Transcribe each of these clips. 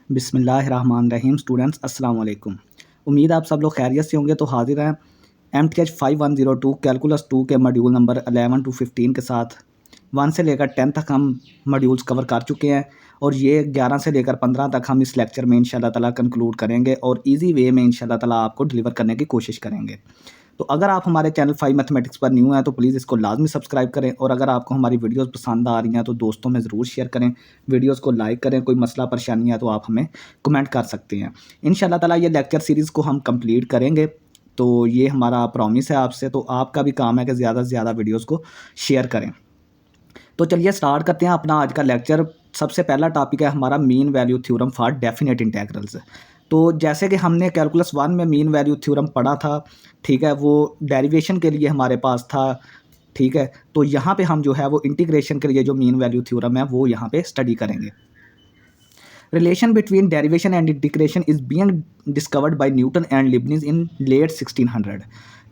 बिस्मिल्लाहिर्रहमानिर्रहीम। स्टूडेंट्स अस्सलाम वालेकुम। उम्मीद आप सब लोग खैरियत से होंगे। तो हाजिर हैं MTH 5102 कैलकुलस 2 के मॉड्यूल नंबर 11 to 15 के साथ 1 से लेकर 10 तक हम मॉड्यूल्स कवर कर चुके हैं और ये 11 से लेकर 15 तक हम इस लेक्चर में इंशाल्लाह ताला कंक्लूड करेंगे और इजी वे में इंशाल्लाह ताला आपको डिलीवर करने की कोशिश करेंगे। तो अगर आप हमारे चैनल 5 मैथमेटिक्स पर न्यू हैं तो प्लीज़ इसको लाजमी सब्सक्राइब करें और अगर आपको हमारी वीडियोस पसंद आ रही हैं तो दोस्तों में ज़रूर शेयर करें, वीडियोस को लाइक करें। कोई मसला परेशानी है तो आप हमें कमेंट कर सकते हैं। इंशाल्लाह ताला ये लेक्चर सीरीज़ को हम कंप्लीट करेंगे। तो ये हमारा प्रॉमिस है आपसे। तो आपका भी काम है कि ज़्यादा से ज़्यादा वीडियोज़ को शेयर करें। तो चलिए स्टार्ट करते हैं अपना आज का लेक्चर। सबसे पहला टॉपिक है हमारा mean value theorem for definite integrals. तो जैसे कि हमने कैलकुलस 1 में मीन वैल्यू थ्योरम पढ़ा था, ठीक है, वो डेरिवेशन के लिए हमारे पास था, ठीक है। तो यहाँ पे हम जो है वो इंटीग्रेशन के लिए जो मीन वैल्यू थ्योरम है वो यहाँ पे स्टडी करेंगे। Relation between derivation and integration is being discovered by Newton and Leibniz in late 1600।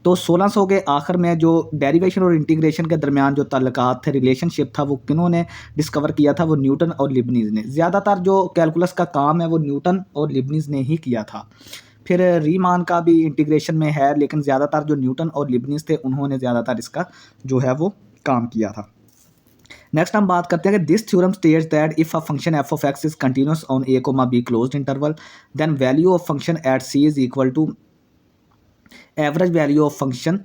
तो 1600 के आखिर में जो डेरिवेशन और इंटीग्रेशन के दरमियान जो ताल्लुकात थे, रिलेशनशिप था, वो किन्होंने डिस्कवर किया था? वो न्यूटन और लिबनिज ने। ज़्यादातर जो कैलकुलस का काम है वो न्यूटन और लिबनिज ने ही किया था। फिर रीमान का भी इंटीग्रेशन में है, लेकिन ज़्यादातर जो न्यूटन और लिबनिज थे उन्होंने ज़्यादातर इसका जो है वो काम किया था। नेक्स्ट हम बात करते हैं कि this theorem states that if a function f of x is continuous on a comma b closed interval then value of function at c is equal to average value of function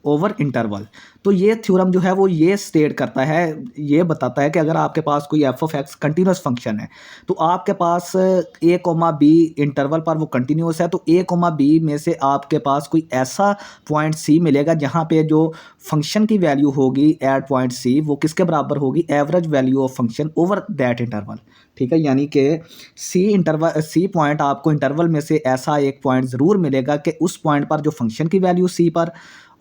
over interval. तो ये theorem जो है वो ये state करता है, ये बताता है कि अगर आपके पास कोई F of x continuous function है तो आपके पास ए कोमा बी इंटरवल पर वो कंटिन्यूस है, तो ए कोमा बी में से आपके पास कोई ऐसा पॉइंट सी मिलेगा जहाँ पे जो फंक्शन की वैल्यू होगी एट पॉइंट सी वो किसके बराबर होगी? Average value of function over that interval, ठीक है। यानी कि सी पॉइंट आपको इंटरवल में से ऐसा एक पॉइंट ज़रूर मिलेगा कि उस पॉइंट पर जो फंक्शन की वैल्यू सी पर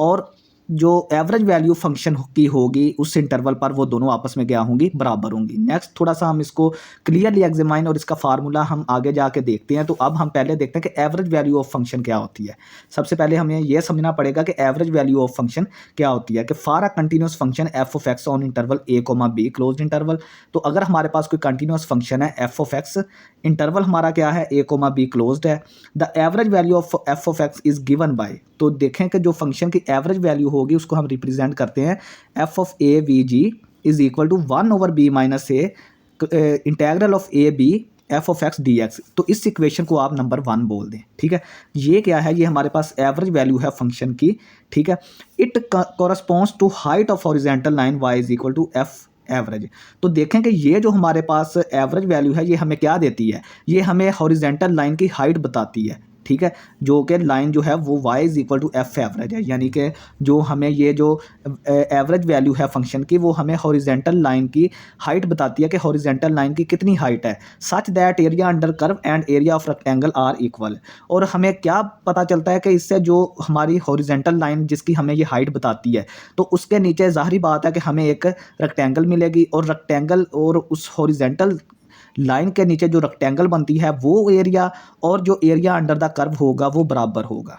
और जो एवरेज वैल्यू फंक्शन की होगी उस इंटरवल पर वो दोनों आपस में क्या होंगी? बराबर होंगी। नेक्स्ट थोड़ा सा हम इसको क्लियरली एग्जामाइन और इसका फार्मूला हम आगे जाके देखते हैं। तो अब हम पहले देखते हैं कि एवरेज वैल्यू ऑफ फंक्शन क्या होती है। सबसे पहले हमें यह समझना पड़ेगा कि एवरेज वैल्यू ऑफ फंक्शन क्या होती है। कि for a continuous function f of x on interval a comma b closed interval. तो अगर हमारे पास कोई कंटिन्यूस फंक्शन है एफ ऑफ एक्स, इंटरवल हमारा क्या है? ए कोमा बी क्लोज्ड है। The average value of f of x is given by, तो देखें कि जो फंक्शन की एवरेज वैल्यू होगी उसको हम रिप्रेजेंट करते हैं f of a v g is equal to 1 over b minus a integral of a b f of x d x. तो इस इक्वेशन को आप नंबर 1 बोल दें, ठीक है। ये क्या है? ये हमारे पास एवरेज वैल्यू है फंक्शन की, ठीक है। It corresponds to height of horizontal line y is equal to f average. तो देखें कि ये जो हमारे पास एवरेज वैल्यू है ये हमें क्या देती है? ये हमें हॉरिजॉन्टल लाइन की हाइट बताती है, ठीक है। जो कि लाइन जो है वो y is equal to f average है। यानी कि जो हमें ये जो एवरेज वैल्यू है फंक्शन की वो हमें हॉरिजॉन्टल लाइन की हाइट बताती है कि हॉरिजॉन्टल लाइन की कितनी हाइट है, such that area under curve and area of rectangle are equal. और हमें क्या पता चलता है कि इससे जो हमारी हॉरिजॉन्टल लाइन जिसकी हमें ये हाइट बताती है तो उसके नीचे ज़ाहिरी बात है कि हमें एक रेक्टेंगल मिलेगी और रेक्टेंगल और उस हॉरिजॉन्टल लाइन के नीचे जो रेक्टेंगल बनती है वो एरिया और जो एरिया अंडर द कर्व होगा वो बराबर होगा,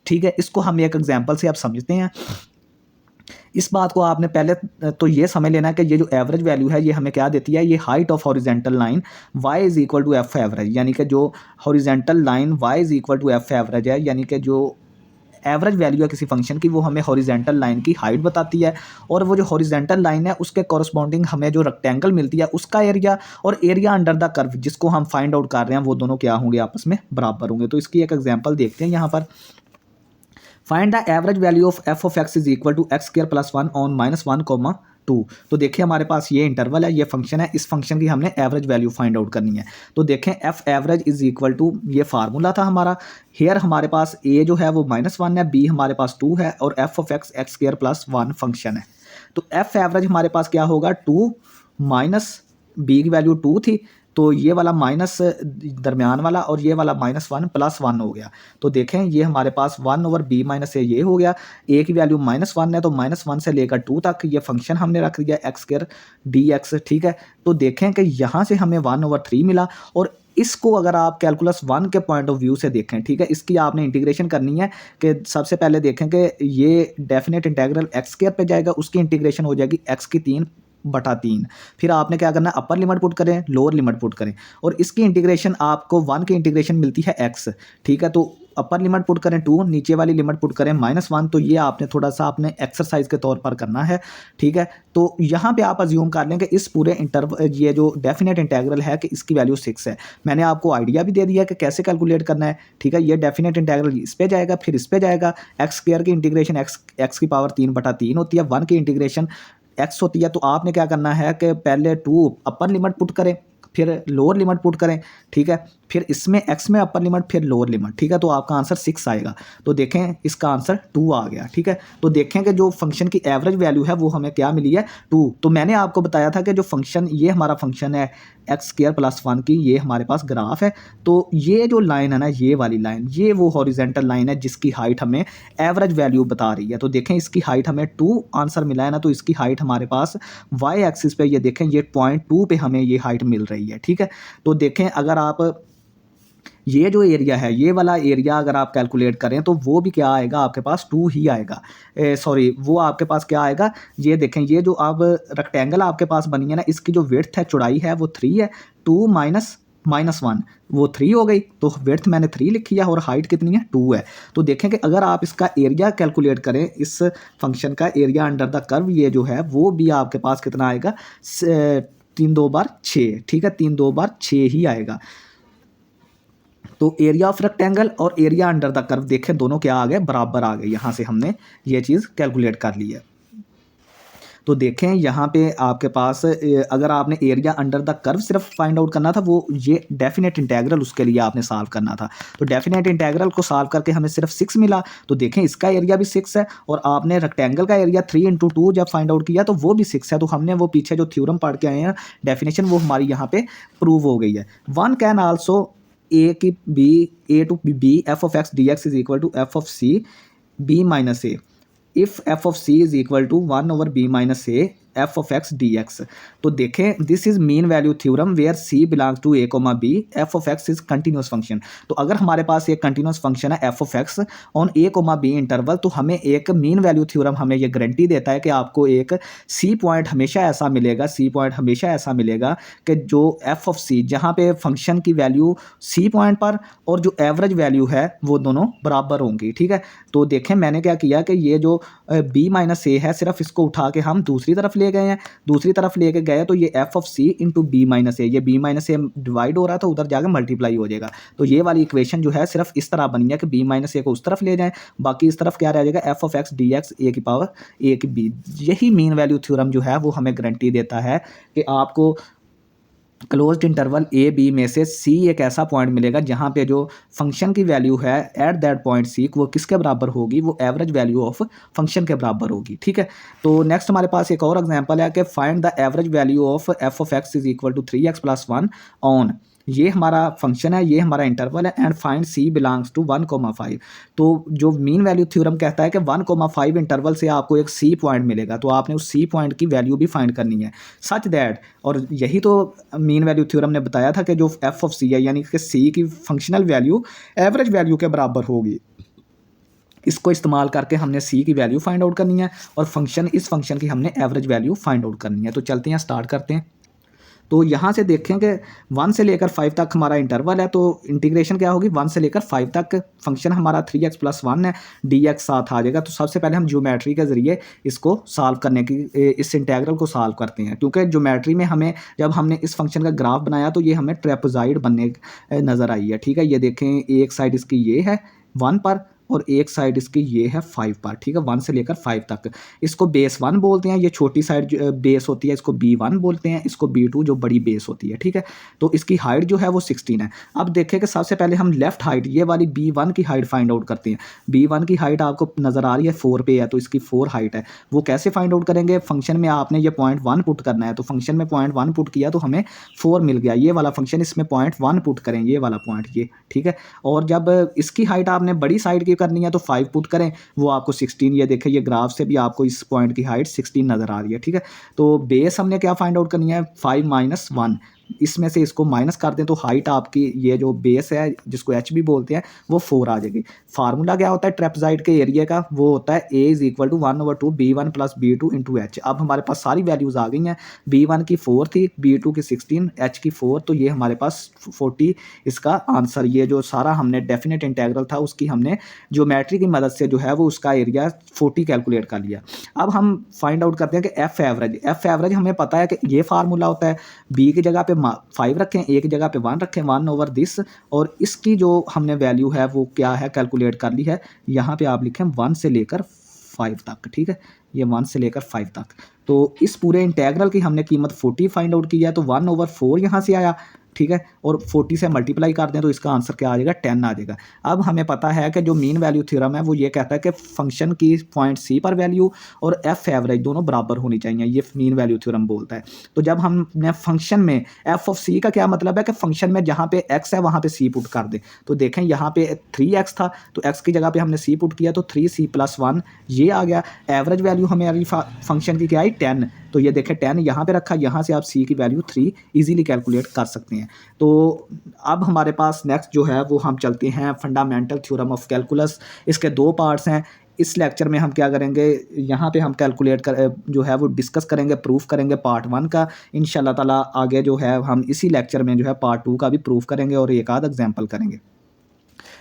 ठीक है। इसको हम एक एग्जांपल से आप समझते हैं। इस बात को आपने पहले तो ये समझ लेना है कि ये जो एवरेज वैल्यू है ये हमें क्या देती है? ये height of horizontal line y is equal to f average. यानी कि जो horizontal line y is equal to f average है, यानी कि जो एवरेज वैल्यू है किसी फंक्शन की वो हमें हॉरिजॉन्टल लाइन की हाइट बताती है और वो जो हॉरिजॉन्टल लाइन है उसके कॉरस्पॉन्डिंग हमें जो रेक्टेंगल मिलती है उसका एरिया और एरिया अंडर द कर्व जिसको हम फाइंड आउट कर रहे हैं वो दोनों क्या होंगे? आपस में बराबर होंगे। तो इसकी एक एग्जांपल देखते हैं यहाँ पर। Find the average value of f of x is equal to x square plus 1 on -1, 2। तो देखिए हमारे पास ये इंटरवल है, ये फंक्शन है, इस फंक्शन की हमने एवरेज वैल्यू फाइंड आउट करनी है। तो देखें f average is equal to, ये फार्मूला था हमारा। हेयर हमारे पास ए जो है वो -1 है, बी हमारे पास 2 है और F of x x square plus 1 function है। तो एफ एवरेज हमारे पास क्या होगा? 2 माइनस बी की वैल्यू 2 थी, तो ये वाला माइनस दरमियान वाला और ये वाला -1 प्लस 1 हो गया। तो देखें ये हमारे पास 1 ओवर बी माइनस ए ये हो गया। ए की वैल्यू -1 है तो -1 से लेकर 2 तक ये फंक्शन हमने रख दिया एक्स स्क्वायर डी एक्स, ठीक है। तो देखें कि यहाँ से हमें 1 ओवर 3 मिला और इसको अगर आप कैलकुलस 1 के पॉइंट ऑफ व्यू से देखें, ठीक है, इसकी आपने इंटीग्रेशन करनी है कि सबसे पहले देखें कि ये डेफिनेट इंटेग्रल एक्स स्क्वायर पे जाएगा, उसकी इंटीग्रेशन हो जाएगी एक्स की 3 2/3। फिर आपने क्या करना है, अपर लिमिट पुट करें, लोअर लिमिट पुट करें, और इसकी इंटीग्रेशन आपको 1 की इंटीग्रेशन मिलती है x, ठीक है। तो अपर लिमिट पुट करें 2, नीचे वाली लिमिट पुट करें -1। तो ये आपने थोड़ा सा आपने एक्सरसाइज के तौर पर करना है, ठीक है। तो यहाँ पे आप अज्यूम कर लें कि इस पूरे ये जो डेफिनेट इंटेग्रल है कि इसकी वैल्यू 6 है। मैंने आपको आइडिया भी दे दिया कि कैसे कैलकुलेट करना है, ठीक है। ये डेफिनेट इंटेग्रल इस पे जाएगा, फिर इस पे जाएगा। एक्स स्क्वायर की इंटीग्रेशन एक्स की पावर 3/3 होती है, 1 की इंटीग्रेशन एक्स होती है। तो आपने क्या करना है कि पहले 2 अपर लिमिट पुट करें, फिर लोअर लिमिट पुट करें, ठीक है। फिर इसमें x में अपर लिमिट, फिर लोअर लिमिट, ठीक है। तो आपका आंसर 6 आएगा। तो देखें इसका आंसर 2 आ गया, ठीक है। तो देखें कि जो फंक्शन की एवरेज वैल्यू है वो हमें क्या मिली है, 2। तो मैंने आपको बताया था कि जो फंक्शन, ये हमारा फंक्शन है x² + 1 की, ये हमारे पास ग्राफ है। तो ये जो लाइन है ना, ये वाली लाइन, ये वो हॉरिजेंटल लाइन है जिसकी हाइट हमें एवरेज वैल्यू बता रही है। तो देखें इसकी हाइट हमें 2 आंसर मिला है ना, तो इसकी हाइट हमारे पास y एक्सिस पे, ये देखें ये 0.2 पे हमें ये हाइट मिल रही है, ठीक है। तो देखें अगर आप ये जो एरिया है, ये वाला एरिया अगर आप कैलकुलेट करें तो वो भी क्या आएगा, आपके पास 2 ही आएगा। सॉरी, वो आपके पास क्या आएगा, ये देखें ये जो अब रेक्टेंगल आपके पास बनी है ना, इसकी जो विड्थ है, चौड़ाई है, वो 3 है। 2 -1 वो 3 हो गई, तो विड्थ मैंने 3 लिखी है और हाइट कितनी है, 2 है। तो देखें कि अगर आप इसका एरिया कैलकुलेट करें, इस फंक्शन का एरिया अंडर द कर्व, ये जो है वो भी आपके पास कितना आएगा, 3 2 बार 6, ठीक है। 3 2 बार 6 ही आएगा। तो एरिया ऑफ रेक्टेंगल और एरिया अंडर द कर्व देखें दोनों क्या आ गए, बराबर आ गए। यहाँ से हमने ये चीज़ कैलकुलेट कर ली है। तो देखें यहाँ पे आपके पास अगर आपने एरिया अंडर द कर्व सिर्फ फाइंड आउट करना था, वो ये डेफिनेट इंटेग्रल उसके लिए आपने सॉल्व करना था। तो डेफिनेट इंटेग्रल को सॉल्व करके हमें सिर्फ 6 मिला। तो देखें इसका एरिया भी 6 है, और आपने रेक्टेंगल का एरिया 3 × 2 जब फाइंड आउट किया तो वो भी 6 है। तो हमने वो पीछे जो थ्योरम पढ़ के आए हैं, डेफिनेशन, वो हमारी यहाँ पे प्रूव हो गई है। One can also a to b f of x dx is equal to f of c b minus a if f of c is equal to 1 over b minus a f of x dx। तो देखें this is mean value theorem where c belongs to a, b, f of x is continuous function. तो अगर हमारे पास एक continuous function है f of x on a, b interval, तो हमें एक मीन वैल्यू थ्योरम हमें ये गारंटी देता है कि आपको एक c पॉइंट हमेशा ऐसा मिलेगा, कि जो f of c, जहाँ पे फंक्शन की वैल्यू c पॉइंट पर और जो एवरेज वैल्यू है वो दोनों बराबर होंगी, ठीक है। तो देखें मैंने क्या किया कि ये जो b माइनस a है, सिर्फ इसको उठा के हम दूसरी तरफ ले गए हैं। दूसरी तरफ लेके गए तो ये f of c into b minus a, ये b माइनस a डिवाइड हो रहा था, उधर जाकर मल्टीप्लाई हो जाएगा। तो ये वाली इक्वेशन जो है सिर्फ इस तरह बनी है कि b माइनस a को उस तरफ ले जाएं, बाकी इस तरफ क्या रह जाएगा, f of x dx a की पावर a की b। यही मीन वैल्यू थ्योरम जो है वो हमें गारंटी देता है कि आपको क्लोज्ड इंटरवल ए बी में से सी एक ऐसा पॉइंट मिलेगा जहाँ पे जो फंक्शन की वैल्यू है एट दैट पॉइंट सी, वो किसके बराबर होगी, वो एवरेज वैल्यू ऑफ फंक्शन के बराबर होगी, ठीक है। तो नेक्स्ट हमारे पास एक और एग्जांपल है कि find the average value of f of x is equal to 3x + 1 on, ये हमारा फंक्शन है, ये हमारा इंटरवल है, and find c belongs to 1,5। तो जो मीन वैल्यू थ्योरम कहता है कि 1,5 इंटरवल से आपको एक c पॉइंट मिलेगा, तो आपने उस c पॉइंट की वैल्यू भी फाइंड करनी है सच दैट, और यही तो मीन वैल्यू थ्योरम ने बताया था कि जो f ऑफ c है, यानी कि c की फंक्शनल वैल्यू एवरेज वैल्यू के बराबर होगी। इसको इस्तेमाल करके हमने c की वैल्यू फाइंड आउट करनी है, और इस फंक्शन की हमने एवरेज वैल्यू फाइंड आउट करनी है। तो चलते हैं, स्टार्ट करते हैं। तो यहाँ से देखें कि 1 से लेकर 5 तक हमारा इंटरवल है, तो इंटीग्रेशन क्या होगी, 1 से लेकर 5 तक। फंक्शन हमारा 3x + 1 है, dx साथ आ जाएगा। तो सबसे पहले हम ज्योमेट्री के ज़रिए इसको सॉल्व करने की, इस इंटेग्रल को सॉल्व करते हैं, क्योंकि ज्योमेट्री में हमें, जब हमने इस फंक्शन का ग्राफ बनाया तो ये हमें ट्रेपेजॉइड बनने नज़र आई है, ठीक है। ये देखें, एक साइड इसकी ये है 1 पर, और एक साइड इसकी ये है 5 पर, ठीक है। 1 से लेकर 5 तक। इसको बेस 1 बोलते हैं, ये छोटी साइड बेस होती है, इसको b1 बोलते हैं, इसको b2 जो बड़ी बेस होती है, ठीक है। तो इसकी हाइट जो है वो 16 है। अब देखें कि सबसे पहले हम लेफ्ट हाइट, ये वाली b1 की हाइट फाइंड आउट करते हैं। b1 की हाइट आपको नज़र आ रही है 4 पे है, तो इसकी 4 हाइट है। वो कैसे फाइंड आउट करेंगे, फंक्शन में आपने ये 0.1 पुट करना है, तो फंक्शन में 0.1 पुट किया तो हमें 4 मिल गया। ये वाला फंक्शन, इसमें 0.1 पुट करें, ये वाला पॉइंट, ये, ठीक है। और जब इसकी हाइट आपने बड़ी साइड की करनी है तो 5 पुट करें, वो आपको 16, ये देखें, ये ग्राफ से भी आपको इस पॉइंट की हाइट 16 नज़र आ रही है, ठीक है। तो बेस हमने क्या फाइंड आउट करनी है, 5 - 1, इसमें से इसको माइनस कर दें तो हाइट आपकी ये जो बेस है जिसको एच भी बोलते हैं वो 4 आ जाएगी। फार्मूला क्या होता है ट्रेपज़ॉइड के एरिया का, वो होता है a is equal to 1/2 B1 + B2 into h. अब हमारे पास सारी वैल्यूज़ आ गई हैं, B1 की 4 थी, B2 की 16, एच की 4, तो ये हमारे पास 40 इसका आंसर। ये जो सारा हमने डेफिनेट इंटेग्रल था उसकी हमने ज्योमेट्री की मदद से जो है वो उसका एरिया 40 कैलकुलेट कर लिया। अब हम फाइंड आउट करते हैं कि एफ एवरेज हमें पता है कि ये फार्मूला होता है, बी की जगह पे 5 रखें, ए की जगह पे 1 रखें, 1/this, और इसकी जो हमने वैल्यू है वो क्या है कैलकुलेट कर ली है। यहाँ पे आप लिखें 1 से लेकर 5 तक, ठीक है, ये 1 से लेकर 5 तक। तो इस पूरे इंटेग्रल की हमने कीमत 40 फाइंड आउट की है, तो 1/4 यहाँ से आया, ठीक है, और 40 से मल्टीप्लाई कर दें तो इसका आंसर क्या आ जाएगा, 10 आ जाएगा। अब हमें पता है कि जो मीन वैल्यू थ्योरम है वो ये कहता है कि फंक्शन की पॉइंट सी पर वैल्यू और एफ एवरेज दोनों बराबर होनी चाहिए, ये मीन वैल्यू थ्योरम बोलता है। तो जब हमने फंक्शन में एफ ऑफ सी का क्या मतलब है कि फंक्शन में जहाँ पे एक्स है वहाँ पे सी पुट कर दें। तो देखें यहाँ पे 3x था तो एक्स की जगह पे हमने सी पुट किया तो 3c + 1 ये आ गया। एवरेज वैल्यू हमारी फंक्शन की क्या आई, 10, तो ये देखें 10 यहाँ पे रखा, यहाँ से आप सी की वैल्यू 3 इजीली कैलकुलेट कर सकते हैं। तो अब हमारे पास नेक्स्ट जो है वो हम चलते हैं फंडामेंटल थ्योरम ऑफ कैलकुलस। इसके 2 पार्ट्स हैं। इस लेक्चर में हम क्या करेंगे, यहाँ पे हम कैलकुलेट कर जो है वो डिस्कस करेंगे, प्रूफ करेंगे पार्ट 1 का। इंशाल्लाह ताला आगे जो है हम इसी लेक्चर में जो है पार्ट 2 का भी प्रूफ करेंगे और एक आध एग्जाम्पल करेंगे।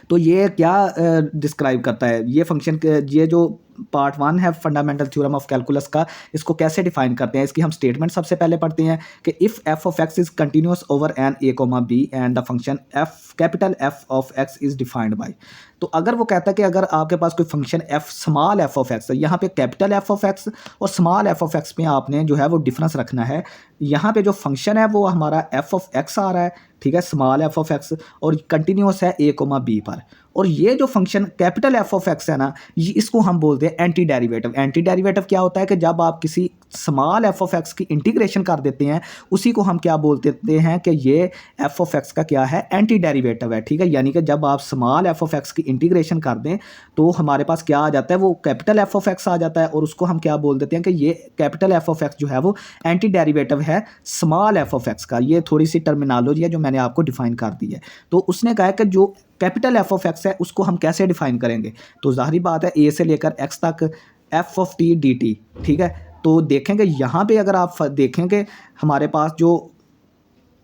तो ये क्या डिस्क्राइब करता है, ये फंक्शन ये जो पार्ट 1 है फंडामेंटल थ्योरम ऑफ कैलकुलस का, इसको कैसे डिफाइन करते हैं। इसकी हम स्टेटमेंट सबसे पहले पढ़ते हैं कि if f of x is continuous over an a comma b and the function f capital F of x is defined by. तो अगर वो कहता है कि अगर आपके पास कोई function F small F of x है, यहाँ पे कैपिटल एफ ऑफ एक्स और स्मॉल एफ ऑफ एक्स में आपने जो है वो डिफरेंस रखना है। यहाँ पे जो फंक्शन है वो हमारा एफ ऑफ एक्स आ रहा है, ठीक है, स्मॉल एफ ऑफ एक्स, और कंटिन्यूस है ए कोमा बी पर। और ये जो function capital F of x है ना, ये इसको हम बोलते हैं एंटी डेरिवेटिव। एंटी डेरिवेटिव क्या होता है कि जब आप किसी स्मॉल एफ ऑफ एक्स की इंटीग्रेशन कर देते हैं उसी को हम क्या बोलते हैं कि ये एफ ऑफ एक्स का क्या है, एंटी डेरिवेटिव है, ठीक है। यानी कि जब आप स्मॉल एफ ऑफ एक्स की इंटीग्रेशन कर दें तो हमारे पास क्या आ जाता है, वो कैपिटल एफ ऑफ एक्स आ जाता है, और उसको हम क्या बोल देते हैं कि ये कैपिटल एफ ऑफ एक्स जो है वो एंटी डेरिवेटिव है स्मॉल एफ ऑफ एक्स का। ये थोड़ी सी टर्मिनोलॉजी है जो मैंने आपको डिफाइन कर दी है। तो उसने कहा है कि जो कैपिटल एफ ऑफ एक्स है उसको हम कैसे डिफाइन करेंगे, तो जाहिर बात है ए से लेकर एक्स तक f of t d T, ठीक है। तो देखेंगे यहाँ पे अगर आप देखेंगे हमारे पास जो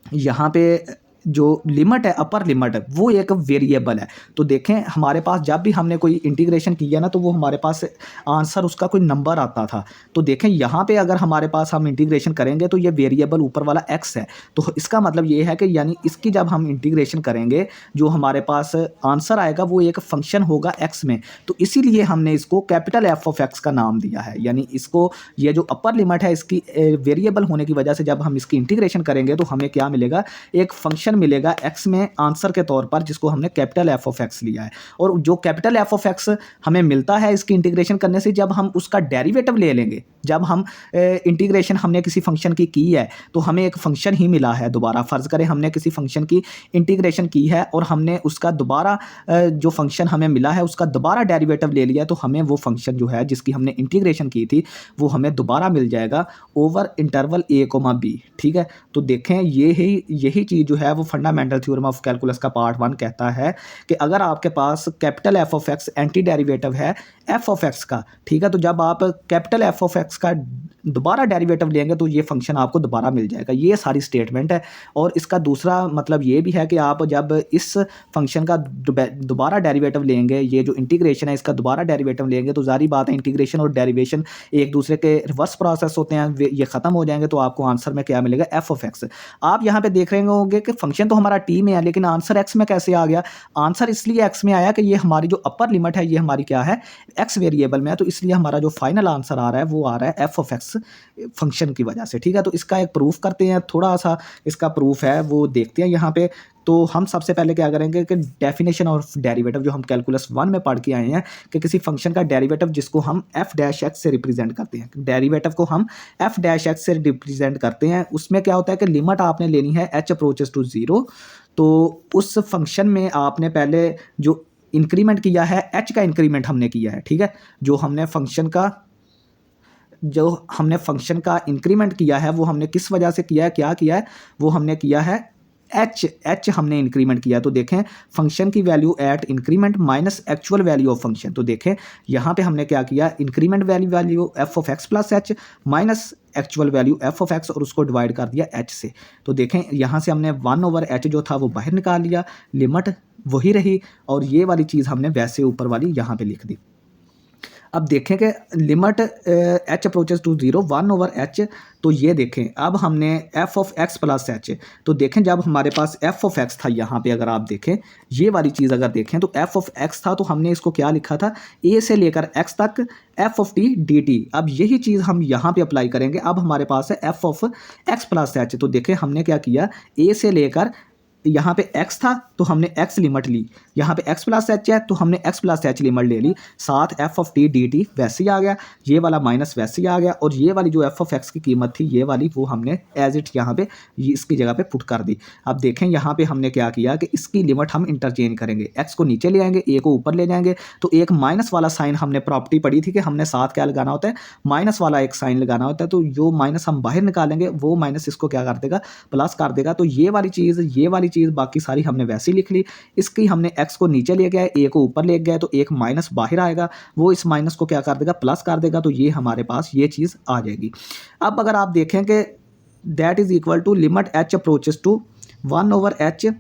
यहाँ पे जो लिमिट है, अपर लिमिट है, वो एक वेरिएबल है। तो देखें हमारे पास जब भी हमने कोई इंटीग्रेशन किया ना तो वो हमारे पास आंसर उसका कोई नंबर आता था। तो देखें यहाँ पे अगर हमारे पास हम इंटीग्रेशन करेंगे तो ये वेरिएबल ऊपर वाला एक्स है, तो इसका मतलब ये है कि यानी इसकी जब हम इंटीग्रेशन करेंगे जो हमारे पास आंसर आएगा वो एक फंक्शन होगा एक्स में। तो इसीलिए हमने इसको कैपिटल एफ ऑफ एक्स का नाम दिया है। यानी इसको ये जो अपर लिमिट है इसकी वेरिएबल होने की वजह से जब हम इसकी इंटीग्रेशन करेंगे तो हमें क्या मिलेगा, एक फंक्शन मिलेगा एक्स में आंसर के तौर पर, जिसको हमने कैपिटल एफ ऑफ एक्स लिया है। और जो कैपिटल एफ ऑफ एक्स हमें मिलता है इसकी इंटीग्रेशन करने से, जब हम उसका डेरिवेटिव ले लेंगे, जब हम इंटीग्रेशन हमने किसी फंक्शन की है तो हमें एक फंक्शन ही मिला है दोबारा। फ़र्ज़ करें हमने किसी फंक्शन की इंटीग्रेशन की है और हमने उसका दोबारा जो फंक्शन हमें मिला है उसका दोबारा डेरिवेटिव ले लिया, तो हमें वो फंक्शन जो है जिसकी हमने इंटीग्रेशन की थी वो हमें दोबारा मिल जाएगा over interval a comma b, ठीक है। तो देखें यही चीज़ जो है वो फंडामेंटल थ्योरम ऑफ कैलकुलस का पार्ट 1 कहता है कि अगर आपके पास capital F of x anti derivative है एफ ऑफ एक्स का, ठीक है, तो जब आप कैपिटल एफ ऑफ एक्स का दोबारा डेरिवेटिव लेंगे तो ये फंक्शन आपको दोबारा मिल जाएगा। ये सारी स्टेटमेंट है। और इसका दूसरा मतलब ये भी है कि आप जब इस फंक्शन का दोबारा डेरिवेटिव लेंगे, ये जो इंटीग्रेशन है इसका दोबारा डेरिवेटिव लेंगे, तो जारी बात है इंटीग्रेशन और डेरिवेशन एक दूसरे के रिवर्स प्रोसेस होते हैं, ये ख़त्म हो जाएंगे, तो आपको आंसर में क्या मिलेगा, एफ ऑफ एक्स। आप यहाँ पे देख रहे होंगे कि फंक्शन तो हमारा टी में है लेकिन आंसर एक्स में कैसे आ गया। आंसर इसलिए एक्स में आया कि ये हमारी जो अपर लिमिट है ये हमारी क्या है, एक्स वेरिएबल में है, तो इसलिए हमारा जो फाइनल आंसर आ रहा है वो आ रहा है एफ ऑफ एक्स फंक्शन की वजह से, ठीक है। तो इसका एक प्रूफ करते हैं, थोड़ा सा इसका प्रूफ है वो देखते हैं यहाँ पे। तो हम सबसे पहले क्या करेंगे कि डेफिनेशन ऑफ डेरिवेटिव जो हम कैलकुलस 1 में पढ़ के आए हैं कि किसी फंक्शन का डेरिवेटिव जिसको हम एफ डैश एक्स से रिप्रेजेंट करते हैं, डेरिवेटिव को हम एफ डैश एक्स से रिप्रेजेंट करते हैं। उसमें क्या होता है कि लिमिट आपने लेनी है एच अप्रोचेस टू 0। तो उस फंक्शन में आपने पहले जो इंक्रीमेंट किया है एच का इंक्रीमेंट हमने किया है, ठीक है, जो हमने फंक्शन का जो हमने फंक्शन का इंक्रीमेंट किया है वो हमने किस वजह से किया है, क्या किया है, वो हमने किया है एच हमने इंक्रीमेंट किया। तो देखें फंक्शन की value at increment minus actual value of function. तो देखें यहाँ पे हमने क्या किया, increment value f of x plus h minus actual value f of x और उसको डिवाइड कर दिया एच से। तो देखें यहाँ से हमने 1/h जो था वो बाहर निकाल लिया, लिमिट वही रही और ये वाली चीज़ हमने वैसे ऊपर वाली यहाँ पे लिख दी। अब देखें कि limit h approaches to 0 1/h। तो ये देखें अब हमने f of x plus h। तो देखें जब हमारे पास f ऑफ x था यहाँ पे, अगर आप देखें ये वाली चीज़ अगर देखें तो f ऑफ x था, तो हमने इसको क्या लिखा था, a से लेकर x तक f ऑफ t dt। अब यही चीज़ हम यहाँ पे अप्लाई करेंगे। अब हमारे पास है f of x plus h। तो देखें हमने क्या किया, a से लेकर यहाँ पे x था तो हमने x लिमिट ली, यहाँ पे x प्लस एच है तो हमने x प्लस एच लिमिट ले ली, साथ f of t d T वैसे ही आ गया, ये वाला माइनस वैसे ही आ गया और ये वाली जो f ऑफ x की कीमत थी ये वाली वो हमने एज इट यहाँ पे इसकी जगह पे पुट कर दी। अब देखें यहाँ पे हमने क्या किया कि इसकी लिमिट हम इंटरचेंज करेंगे, x को नीचे ले आएंगे, a को ऊपर ले जाएंगे। तो एक माइनस वाला साइन हमने प्रॉपर्टी पढ़ी थी कि हमने साथ क्या लगाना होता है, माइनस वाला एक साइन लगाना होता है। तो जो माइनस हम बाहर निकालेंगे वो माइनस इसको क्या कर देगा, प्लस कर देगा। तो ये वाली चीज़ बाकी सारी हमने वैसे ही लिख ली। इसकी हमने x को नीचे ले गया, a को ऊपर ले गया, तो एक माइनस बाहर आएगा, वो इस माइनस को क्या कर देगा, प्लस कर देगा। तो ये हमारे पास ये चीज़ आ जाएगी। अब अगर आप देखें कि that is equal to limit h approaches to 1/h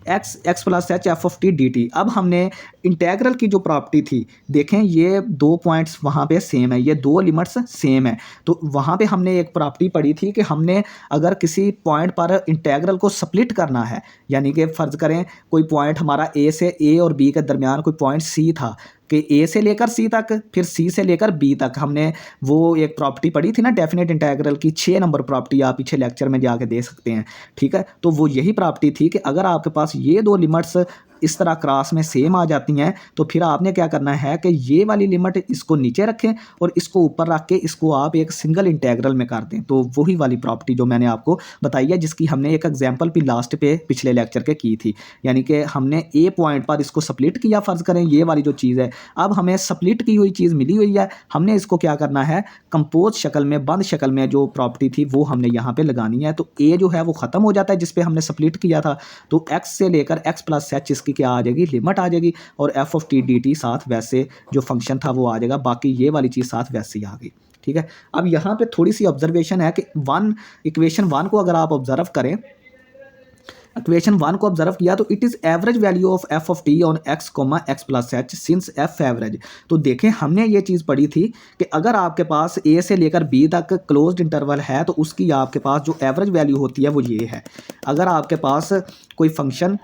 x plus h f of t d t. अब हमने इंटेग्रल की जो प्रॉपर्टी थी, देखें ये दो पॉइंट्स वहाँ पे सेम है, ये दो लिमिट्स सेम है। तो वहाँ पे हमने एक प्रॉपर्टी पढ़ी थी कि हमने अगर किसी पॉइंट पर इंटेग्रल को स्प्लिट करना है, यानी कि फ़र्ज़ करें कोई पॉइंट हमारा ए और बी के दरमियान कोई पॉइंट सी था कि ए से लेकर सी तक, फिर सी से लेकर बी तक, हमने वो एक प्रॉपर्टी पढ़ी थी ना डेफिनेट इंटेग्रल की, 6 नंबर प्रॉपर्टी, आप पीछे लेक्चर में जाके दे सकते हैं। ठीक है, तो वो यही प्रॉपर्टी थी कि अगर आपके पास ये दो लिमिट्स इस तरह क्रॉस में सेम आ जाती हैं तो फिर आपने क्या करना है कि ये वाली लिमिट इसको नीचे रखें और इसको ऊपर रख के इसको आप एक सिंगल इंटेग्रल में कर दें। तो वही वाली प्रॉपर्टी जो मैंने आपको बताई है, जिसकी हमने एक एग्जांपल भी लास्ट पे पिछले लेक्चर के की थी, यानी कि हमने ए पॉइंट पर इसको स्प्लिट किया, फ़र्ज़ करें ये वाली जो चीज़ है, अब हमें स्प्लिट की हुई चीज़ मिली हुई है, हमने इसको क्या करना है, कंपोज शक्ल में, बंद शक्ल में जो प्रॉपर्टी थी वो हमने यहाँ पे लगानी है। तो ए जो है वो ख़त्म हो जाता है जिस पे हमने स्प्लिट किया था, तो एक्स से लेकर एक्स प्लस एच इसकी क्या आ जाएगी, लिमिट आ जाएगी, और F of t d T साथ वैसे जो फंक्शन था वो आ जाएगा, बाकी ये वाली चीज़ साथ वैसे ही आ गई। ठीक है, अब यहाँ पे थोड़ी सी ऑब्जर्वेशन है कि इक्वेशन वन को अगर आप ऑब्जर्व करें, इक्वेशन वन को ऑब्जर्व किया तो it is average value of f of t on x comma x plus h since f average. तो देखें हमने ये चीज़ पढ़ी थी कि अगर आपके पास ए से लेकर बी तक क्लोज्ड इंटरवल है तो उसकी आपके पास जो एवरेज वैल्यू होती है वो ये है। अगर आपके पास कोई फंक्शन,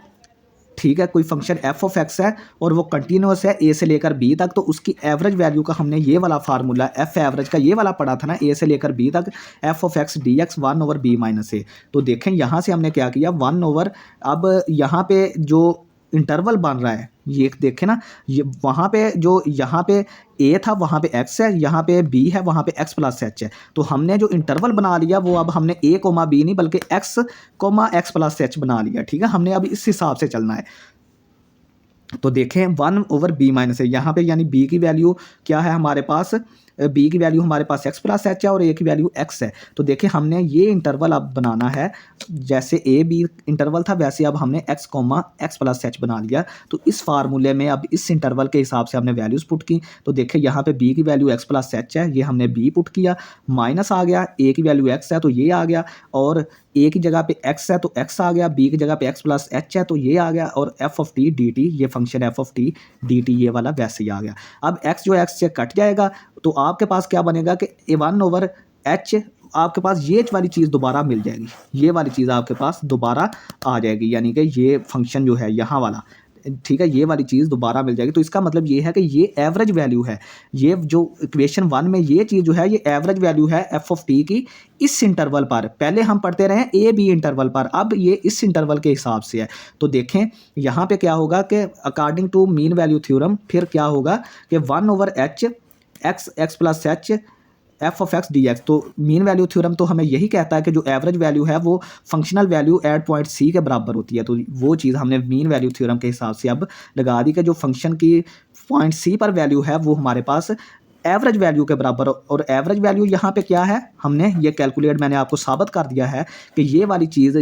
ठीक है, कोई फंक्शन एफ ऑफ एक्स है और वो कंटिन्यूस है ए से लेकर बी तक, तो उसकी एवरेज वैल्यू का हमने ये वाला फार्मूला एफ एवरेज का ये वाला पढ़ा था ना, ए से लेकर बी तक f of x d x 1/b minus a. तो देखें यहाँ से हमने क्या किया, 1/, अब यहाँ पे जो इंटरवल बन रहा है ये देखें ना, ये वहाँ पे जो यहाँ पे ए था वहाँ पे एक्स है, यहाँ पे बी है, वहाँ पे एक्स प्लस एच है। तो हमने जो इंटरवल बना लिया वो अब हमने ए कोमा बी नहीं बल्कि x comma x plus h बना लिया। ठीक है, हमने अब इस हिसाब से चलना है। तो देखें 1/b माइनस है यहाँ पे, यानी b की वैल्यू क्या है हमारे पास, b की वैल्यू हमारे पास x प्लस एच है और a की वैल्यू x है। तो देखें हमने ये इंटरवल अब बनाना है, जैसे a b इंटरवल था वैसे अब हमने x comma x plus h बना लिया। तो इस फार्मूले में अब इस इंटरवल के हिसाब से हमने वैल्यूज़ पुट की। तो देखें यहाँ पे b की वैल्यू x प्लस एच है, ये हमने b पुट किया, माइनस आ गया, a की वैल्यू x है तो ये आ गया, और a की जगह पे x है तो x आ गया, b की जगह पे x प्लस एच है तो ये आ गया, और f of t d t, ये function f of t d t ये वाला वैसे ही आ गया। अब x जो x से कट जाएगा तो आपके पास क्या बनेगा कि 1/h, आपके पास ये वाली चीज़ दोबारा मिल जाएगी, ये वाली चीज़ आपके पास दोबारा आ जाएगी, यानी कि ये फंक्शन जो है यहाँ वाला, ठीक है, ये वाली चीज़ दोबारा मिल जाएगी। तो इसका मतलब ये है कि ये एवरेज वैल्यू है, ये जो इक्वेशन वन में ये चीज़ जो है ये एवरेज वैल्यू है एफ ऑफ टी की इस इंटरवल पर। पहले हम पढ़ते रहे ए बी इंटरवल पर, अब ये इस इंटरवल के हिसाब से है। तो देखें यहाँ पे क्या होगा कि according to mean value theorem फिर क्या होगा कि 1/h x plus h f of x d x. तो मीन वैल्यू थ्योरम तो हमें यही कहता है कि जो एवरेज वैल्यू है वो functional value at point c के बराबर होती है। तो वो चीज़ हमने मीन वैल्यू थ्योरम के हिसाब से अब लगा दी कि जो फंक्शन की पॉइंट सी पर वैल्यू है वो हमारे पास एवरेज वैल्यू के बराबर, और एवरेज वैल्यू यहाँ पे क्या है, हमने ये कैलकुलेट, मैंने आपको साबित कर दिया है कि ये वाली चीज़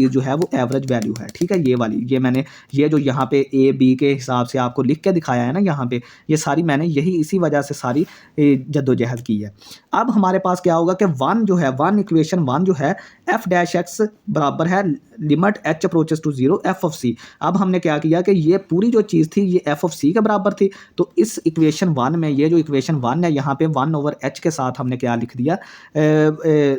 जो है वो एवरेज वैल्यू है, ठीक है। ये वाली, ये मैंने ये जो यहाँ पे ए बी के हिसाब से आपको लिख के दिखाया है ना यहाँ पे, ये सारी मैंने यही इसी वजह से सारी जद्दोजहद की है। अब हमारे पास क्या होगा कि वन जो है, वन इक्वेशन वन जो है एफ डैश एक्स बराबर है limit h approaches to zero f of c. अब हमने क्या किया कि ये पूरी जो चीज़ थी ये एफ ऑफ सी के बराबर थी, तो इस इक्वेशन वन में ये जो इक्वेशन वन है यहाँ पे वन ओवर एच के साथ हमने क्या लिख दिया,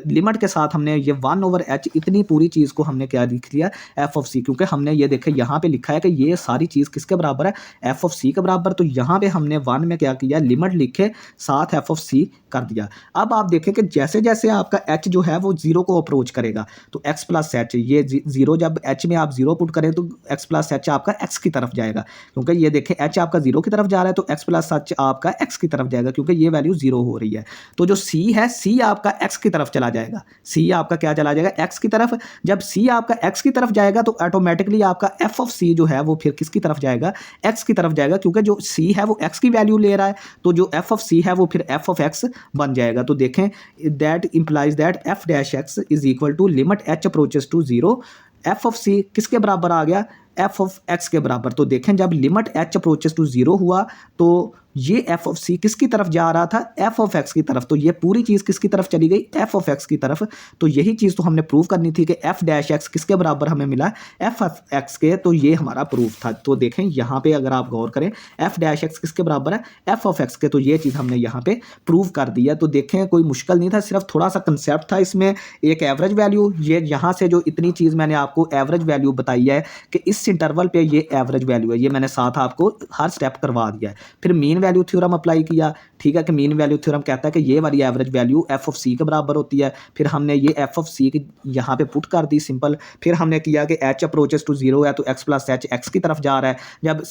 लिमिट के साथ हमने ये वन ओवर एच इतनी पूरी चीज़ को हमने क्या लिख दिया, एफ ऑफ सी, क्योंकि हमने ये देखे यहाँ पे लिखा है कि ये सारी चीज़ किसके बराबर है, एफ ऑफ सी के बराबर। तो यहाँ पे हमने वन में क्या किया, लिमिट लिखे साथ एफ ऑफ सी कर दिया। अब आप देखें कि जैसे जैसे आपका एच जो है वो जीरो को अप्रोच करेगा तो एक्स प्लस एच, ये जीरो, जब एच में आप जीरो पुट करें तो एक्स प्लस एच आपका एक्स की तरफ जाएगा, क्योंकि ये देखें एच आपका जीरो की तरफ जा रहा है तो एक्स प्लस एच आपका एक्स की तरफ जाएगा, क्योंकि ये वैल्यू जीरो हो रही है। तो जो सी है, सी आपका एक्स की तरफ चला जाएगा, सी आपका क्या चला जाएगा, एक्स की तरफ। जब सी आपका एक्स की तरफ जाएगा तो ऑटोमेटिकली आपका एफ ऑफ सी जो है वो फिर किसकी तरफ जाएगा, एक्स की तरफ जाएगा, क्योंकि जो सी है वो एक्स की वैल्यू ले रहा है, तो जो एफ ऑफ सी है वो फिर एफ ऑफ एक्स बन जाएगा। तो देखें that implies that f dash x is equal to limit h approaches to zero f of c किसके बराबर आ गया, एफ ऑफ एक्स के बराबर। तो देखें जब limit h approaches to zero हुआ तो ये एफ ऑफ सी किसकी तरफ जा रहा था, एफ ऑफ एक्स की तरफ। तो ये पूरी चीज़ किसकी तरफ चली गई, एफ ऑफ एक्स की तरफ। तो यही चीज़ तो हमने प्रूव करनी थी कि एफ डैश एक्स किसके बराबर हमें मिला, एफ ऑफ एक्स के। तो ये हमारा प्रूफ था। तो देखें यहाँ पे अगर आप गौर करें एफ डैश एक्स किसके बराबर है, एफ ऑफ एक्स के। तो ये चीज़ हमने यहाँ पे प्रूव कर दी है। तो देखें कोई मुश्किल नहीं था, सिर्फ थोड़ा सा कंसेप्ट था इसमें, एक एवरेज वैल्यू, ये यहाँ से जो इतनी चीज़ मैंने आपको एवरेज वैल्यू बताई है कि इस इंटरवल पे ये एवरेज वैल्यू है, ये मैंने साथ आपको हर स्टेप करवा दिया है। फिर मीन वैल्यू थ्योरम अप्लाई किया, ठीक है, कि मीन वैल्यू थ्योरम कहता है कि ये वाली एवरेज वैल्यू एफ ऑफ सी के बराबर होती है। फिर हमने ये एफ ऑफ सी की यहाँ पे पुट कर दी सिंपल। फिर हमने किया कि एच अप्रोचेस टू जीरो है तो एक्स प्लस एच एक्स की तरफ जा रहा है। जब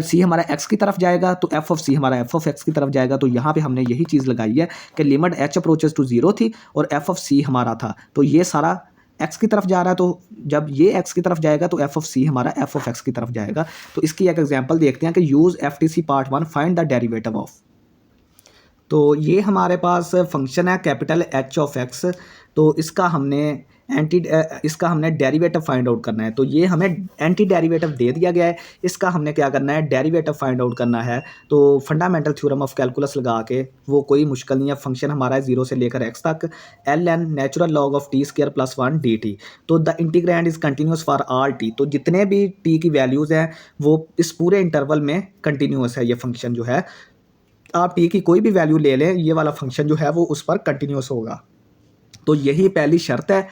सी हमारा एक्स की तरफ जाएगा तो एफ ऑफ सी हमारा एफ ऑफ एक्स की तरफ जाएगा। तो यहाँ पे हमने यही चीज़ लगाई है कि limit h approaches to zero थी और एफ ऑफ सी हमारा था, तो ये सारा एक्स की तरफ जा रहा है। तो जब ये एक्स की तरफ जाएगा तो एफ ऑफ सी हमारा एफ ऑफ एक्स की तरफ जाएगा। तो इसकी एक एग्जांपल देखते हैं कि use F T C part one, find the derivative of. तो ये हमारे पास फंक्शन है कैपिटल एच ऑफ एक्स। तो इसका हमने डेरिवेटिव फाइंड आउट करना है। तो ये हमें एंटी डेरिवेटिव दे दिया गया है, इसका हमने क्या करना है, डेरिवेटिव फाइंड आउट करना है। तो फंडामेंटल थ्योरम ऑफ कैलकुलस लगा के, वो कोई मुश्किल नहीं है, फंक्शन हमारा है 0 से लेकर x तक, ln natural log of t square plus 1 dt। तो the integrand is continuous for all t। तो जितने भी t की वैल्यूज़ हैं वो इस पूरे इंटरवल में कंटिन्यूस है। ये फंक्शन जो है, आप t की कोई भी वैल्यू ले लें, ये वाला फंक्शन जो है वो उस पर कंटिन्यूस होगा। तो यही पहली शर्त है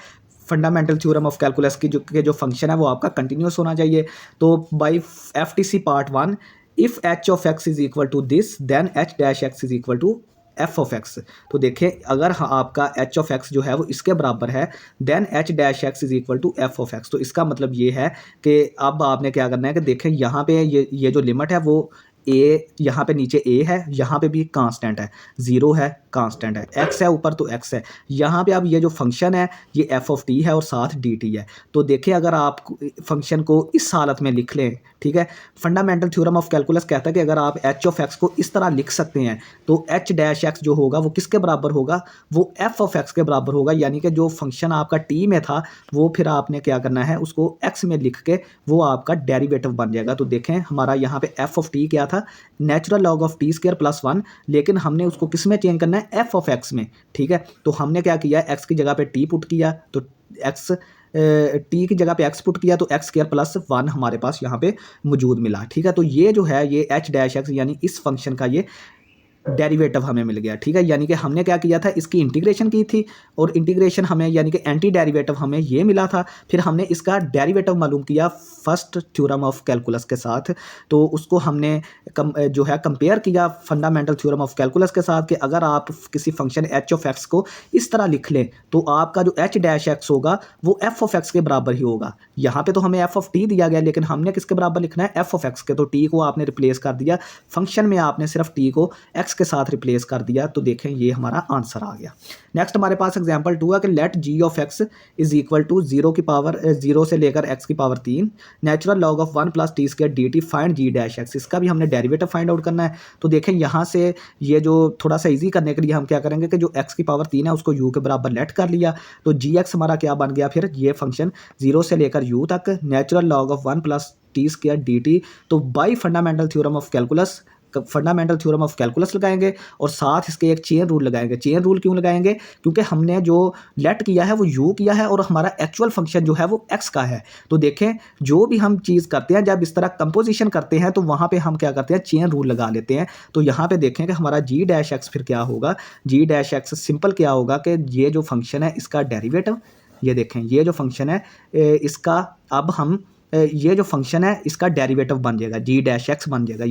फंडामेंटल थ्योरम ऑफ कैलकुलस की, जो फंक्शन है वो आपका कंटिन्यूस होना चाहिए। तो by F T C part one, if h of x is equal to this then h dash x is equal to f of x. तो देखें अगर आपका एच ऑफ एक्स जो है वो इसके बराबर है then h dash x is equal to f of x. तो इसका मतलब ये है कि अब आपने क्या करना है कि देखें यहाँ पे ये जो लिमिट है वो ए, यहाँ पे नीचे ए है, यहाँ पे भी कांस्टेंट है, 0 है, कांस्टेंट है, x है ऊपर तो x है। यहाँ पे अब ये जो फंक्शन है ये f ऑफ t है और साथ dt है। तो देखिए अगर आप फंक्शन को इस हालत में लिख लें, ठीक है, फंडामेंटल थ्योरम ऑफ कैलकुलस कहता है कि अगर आप h ऑफ x को इस तरह लिख सकते हैं तो h डैश x जो होगा वो किसके बराबर होगा, वो f ऑफ x के बराबर होगा। यानी कि जो फंक्शन आपका t में था वो फिर आपने क्या करना है, उसको x में लिख के वो आपका डेरिवेटिव बन जाएगा। तो देखें हमारा यहाँ पे f ऑफ t क्या था, natural log of t square plus 1, लेकिन हमने उसको किस में चेंज करना है, f ऑफ x में, ठीक है। तो हमने क्या किया, x की जगह पे t पुट किया, तो x t की जगह पे x पुट किया तो x स्क्वायर प्लस 1 हमारे पास यहाँ पे मौजूद मिला, ठीक है। तो ये जो है ये h डैश x यानी इस फंक्शन का ये डेरिवेटिव हमें मिल गया, ठीक है। यानी कि हमने क्या किया था, इसकी इंटीग्रेशन की थी और इंटीग्रेशन हमें यानी कि एंटी डेरिवेटिव हमें ये मिला था। फिर हमने इसका डेरिवेटिव मालूम किया फर्स्ट थ्योरम ऑफ कैलकुलस के साथ। तो उसको हमने जो है कंपेयर किया फंडामेंटल थ्योरम ऑफ कैलकुलस के साथ कि अगर आप किसी फंक्शन एच ऑफ एक्स को इस तरह लिख लें तो आपका जो एच डैश एक्स होगा वो एफ ऑफ एक्स के बराबर ही होगा। यहाँ पे तो हमें एफ ऑफ टी दिया गया लेकिन हमने किसके बराबर लिखना है, एफ ऑफ एक्स के। तो टी को आपने रिप्लेस कर दिया, फंक्शन में आपने सिर्फ टी को एक्स के साथ रिप्लेस कर दिया, तो देखें ये हमारा आंसर आ गया। नेक्स्ट हमारे पास एग्जांपल 2 है कि let g of x is equal to 0 की पावर 0 से लेकर x की power 3 natural log of 1 plus t square d t find g dash x. इसका भी हमने डेरिवेटिव फाइंड आउट करना है। तो देखें यहाँ से ये जो थोड़ा सा ईजी करने के लिए हम क्या करेंगे कि जो x की पावर 3 है उसको u के बराबर लेट कर लिया, तो जी एक्स हमारा क्या बन गया, फिर ये फंक्शन 0 से लेकर u तक natural log of 1 plus t square d t. तो by fundamental theorem of calculus लगाएंगे और साथ इसके एक चेन रूल लगाएंगे। चेन रूल क्यों लगाएंगे, क्योंकि हमने जो लेट किया है वो u किया है और हमारा एक्चुअल फंक्शन जो है वो x का है। तो देखें जो भी हम चीज़ करते हैं, जब इस तरह कंपोजिशन करते हैं तो वहाँ पे हम क्या करते हैं, चेन रूल लगा लेते हैं। तो यहाँ पे देखें कि हमारा जी डैश एक्स फिर क्या होगा, जी डैश एक्स सिंपल क्या होगा कि ये जो फंक्शन है इसका डेरिवेटिव, ये देखें ये जो फंक्शन है इसका, अब हम ये जो फंक्शन है इसका डेरिवेटिव बन जाएगा, जी डैश एक्स बन जाएगा।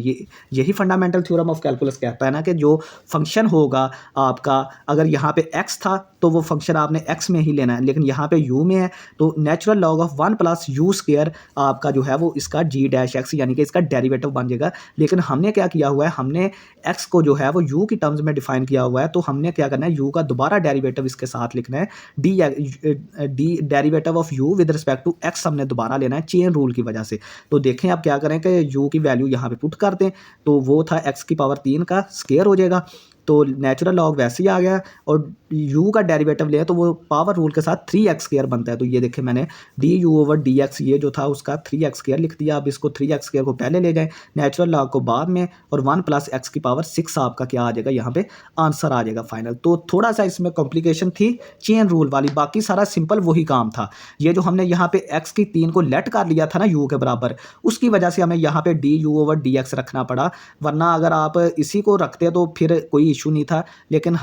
यही फंडामेंटल थ्योरम ऑफ कैलकुलस कहता है ना कि जो फंक्शन होगा आपका, अगर यहाँ पे x था तो वो फंक्शन आपने x में ही लेना है, लेकिन यहाँ पे u में है तो natural log of 1 plus you square आपका जो है वो इसका जी डैश एक्स यानी कि इसका डेरिवेटिव बन जाएगा। लेकिन हमने क्या किया हुआ है, हमने x को जो है वो u की टर्म्स में डिफाइन किया हुआ है, तो हमने क्या करना है, u का दोबारा डेरिवेटिव इसके साथ लिखना है, d derivative of u with respect to x हमने दोबारा लेना है चेन रूल की वजह से। तो देखें आप क्या करें कि u की वैल्यू यहाँ पे पुट कर दें, तो वो था x की पावर 3 का स्क्वायर हो जाएगा, तो नेचुरल लॉग वैसे ही आ गया, और u का डेरिवेटिव ले तो वो पावर रूल के साथ 3x स्क्वायर बनता है। तो ये देखें मैंने du ओवर dx ये जो था उसका 3x स्क्वायर लिख दिया। अब इसको 3x स्क्वायर को पहले ले जाएं, नेचुरल लॉग को बाद में, और 1 प्लस x की पावर 6 आपका क्या आ जाएगा, यहाँ पे आंसर आ जाएगा फाइनल। तो थोड़ा सा इसमें कॉम्प्लिकेशन थी चेन रूल वाली, बाकी सारा सिंपल वही काम था। ये जो हमने यहाँ पे x की 3 को लेट कर लिया था ना u के बराबर, उसकी वजह से हमें यहाँ पे du ओवर dx रखना पड़ा, वरना अगर आप इसी को रखते तो फिर कोई इशू नहीं था। लेकिन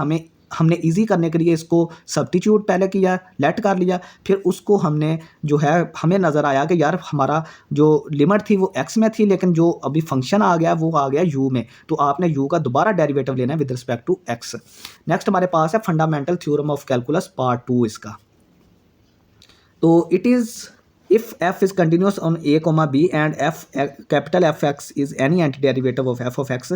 हमने इजी करने के लिए इसको सब्स्टिट्यूट पहले किया, लेट कर लिया, फिर उसको हमने जो है, हमें नज़र आया कि यार हमारा जो लिमिट थी वो x में थी, लेकिन जो अभी फंक्शन आ गया वो आ गया u में, तो आपने u का दोबारा डेरिवेटिव लेना है with respect to x। Next हमारे पास है fundamental theorem of calculus part 2 इसका। तो it is if f is continuous on a comma b and capital fx is any antiderivative of f of x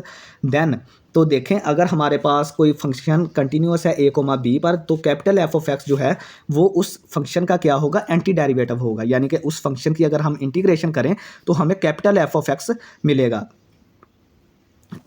then, तो देखें अगर हमारे पास कोई फंक्शन कंटिन्यूस है a कोमा b पर, तो कैपिटल f ऑफ x जो है वो उस फंक्शन का क्या होगा, एंटी डेरिवेटिव होगा, यानी कि उस फंक्शन की अगर हम इंटीग्रेशन करें तो हमें कैपिटल f ऑफ x मिलेगा।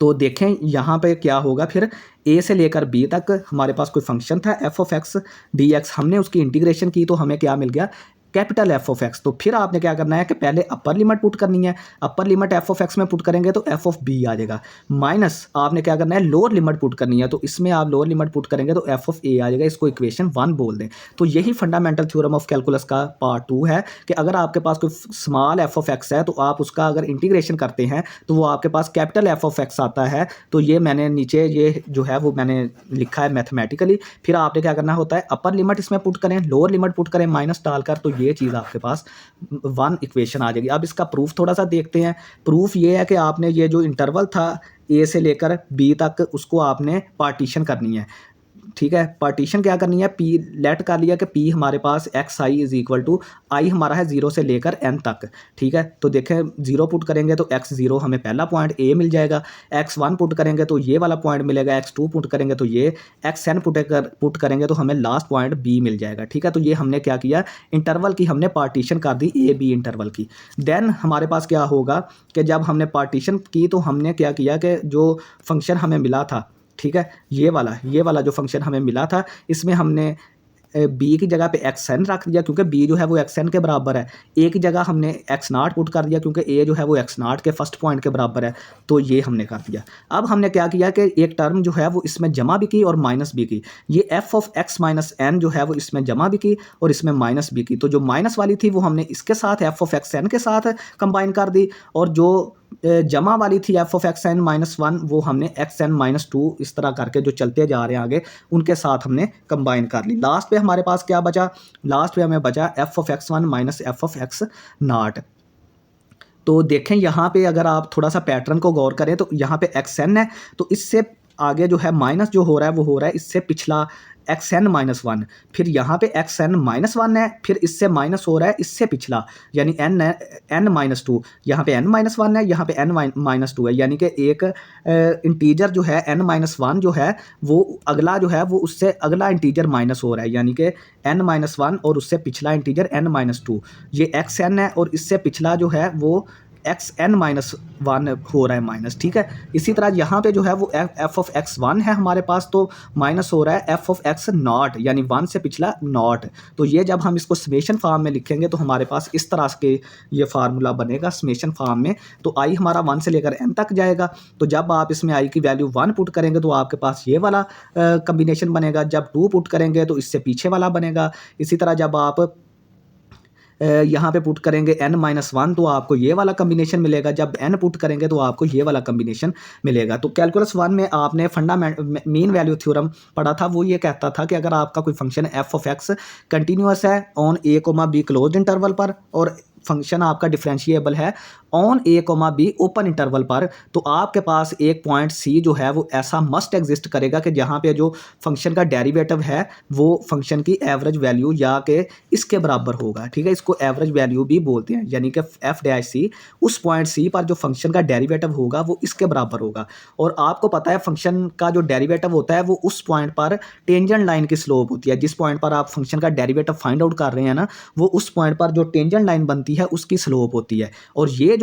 तो देखें यहाँ पे क्या होगा, फिर a से लेकर b तक हमारे पास कोई फंक्शन था f ऑफ x dx, हमने उसकी इंटीग्रेशन की तो हमें क्या मिल गया, कैपिटल एफ ऑफ एक्स। तो फिर आपने क्या करना है कि पहले अपर लिमिट पुट करनी है, upper limit F of x में पुट करेंगे तो एफ ऑफ बी आ जाएगा, माइनस आपने क्या करना है, लोअर लिमिट पुट करनी है, तो इसमें आप लोअर लिमिट पुट करेंगे तो एफ ऑफ ए आ जाएगा, इसको इक्वेशन 1 बोल दें। तो यही फंडामेंटल थ्योरम ऑफ कैलकुलस का पार्ट 2 है कि अगर आपके पास कोई स्मॉल एफ ऑफ एक्स है तो आप उसका अगर इंटीग्रेशन करते हैं तो वो आपके पास कैपिटल एफ ऑफ एक्स आता है। तो ये मैंने नीचे ये जो है वो मैंने लिखा है मैथमेटिकली। फिर आपने क्या करना होता है, अपर लिमिट इसमें पुट करें, लोअर लिमिट पुट करें माइनस डालकर, तो ये चीज़ आपके पास 1 इक्वेशन आ जाएगी। अब इसका प्रूफ थोड़ा सा देखते हैं। प्रूफ ये है कि आपने ये जो इंटरवल था ए से लेकर बी तक उसको आपने पार्टीशन करनी है, ठीक है। पार्टीशन क्या करनी है, पी लेट कर लिया कि पी हमारे पास x i is equal to i हमारा है 0 से लेकर n तक, ठीक है। तो देखें 0 पुट करेंगे तो x0 हमें पहला पॉइंट a मिल जाएगा, x1 पुट करेंगे तो ये वाला पॉइंट मिलेगा, x2 पुट करेंगे तो ये, xn पुट करेंगे तो हमें लास्ट पॉइंट b मिल जाएगा, ठीक है। तो ये हमने क्या किया, इंटरवल की हमने पार्टीशन कर दी a b इंटरवल की। देन हमारे पास क्या होगा कि जब हमने पार्टीशन की तो हमने क्या किया कि जो फंक्शन हमें मिला था, ठीक है, ये वाला जो फंक्शन हमें मिला था, इसमें हमने b की जगह पे xn रख दिया क्योंकि b जो है वो xn के बराबर है। a की जगह हमने x0 पुट कर दिया क्योंकि a जो है वो x0 के फर्स्ट पॉइंट के बराबर है, तो ये हमने कर दिया। अब हमने क्या किया कि एक टर्म जो है वो इसमें जमा भी की और माइनस भी की। ये f of x minus n जो है वो इसमें जमा भी की और इसमें माइनस भी की। तो जो माइनस वाली थी वो हमने इसके साथ f ऑफ xn के साथ कंबाइन कर दी, और जो जमा वाली थी f ऑफ xn माइनस 1 वो हमने xn माइनस 2 इस तरह करके जो चलते जा रहे हैं आगे उनके साथ हमने कंबाइन कर ली। लास्ट पे हमारे पास क्या बचा, लास्ट पे हमें बचा f of x1 minus f of x0। तो देखें यहाँ पे अगर आप थोड़ा सा पैटर्न को गौर करें तो यहाँ पे xn है, तो इससे आगे जो है माइनस जो हो रहा है वो हो रहा है इससे पिछला xn माइनस वन, फिर यहाँ पे xn माइनस वन है, फिर इससे माइनस हो रहा है इससे पिछला यानी n माइनस टू, यहाँ पे n माइनस वन है, यहाँ पे n माइनस टू है, यानी कि एक इंटीजर जो है n माइनस वन जो है वो अगला जो है वो उससे अगला इंटीजर माइनस हो रहा है, यानी कि n माइनस वन और उससे पिछला इंटीजर n माइनस टू, ये xn है और इससे पिछला जो है वो xn माइनस वन हो रहा है माइनस, ठीक है। इसी तरह यहाँ पे जो है वो f ऑफ x वन है हमारे पास, तो माइनस हो रहा है f ऑफ x नॉट, यानी वन से पिछला नॉट। तो ये जब हम इसको समेशन फॉर्म में लिखेंगे तो हमारे पास इस तरह के ये फार्मूला बनेगा समेशन फॉर्म में। तो i हमारा वन से लेकर n तक जाएगा, तो जब आप इसमें i की वैल्यू वन पुट करेंगे तो आपके पास ये वाला कम्बिनेशन बनेगा, जब टू पुट करेंगे तो इससे पीछे वाला बनेगा। इसी तरह जब आप यहाँ पे पुट करेंगे n माइनस वन तो आपको ये वाला कम्बिनेशन मिलेगा, जब n पुट करेंगे तो आपको ये वाला कम्बिनेशन मिलेगा। तो कैलकुलस वन में आपने मीन वैल्यू थ्योरम पढ़ा था, वो ये कहता था कि अगर आपका कोई function f of x continuous है on a comma b closed interval पर और फंक्शन आपका डिफरेंशिएबल है on a comma b open interval पर, तो आपके पास एक पॉइंट सी जो है वो ऐसा मस्ट एग्जिस्ट करेगा कि जहाँ पे जो फंक्शन का डेरिवेटिव है वो फंक्शन की एवरेज वैल्यू या के इसके बराबर होगा, ठीक है। इसको एवरेज वैल्यू भी बोलते हैं, यानी कि एफ डैश सी उस पॉइंट सी पर जो फंक्शन का डेरिवेटिव होगा वो इसके बराबर होगा। और आपको पता है फंक्शन का जो डेरिवेटिव होता है वो उस पॉइंट पर टेंजेंट लाइन की स्लोप होती है, जिस पॉइंट पर आप फंक्शन का डेरिवेटिव फाइंड आउट कर रहे हैं ना, वो उस पॉइंट पर जो टेंजेंट लाइन बनती है उसकी स्लोप होती है। और ये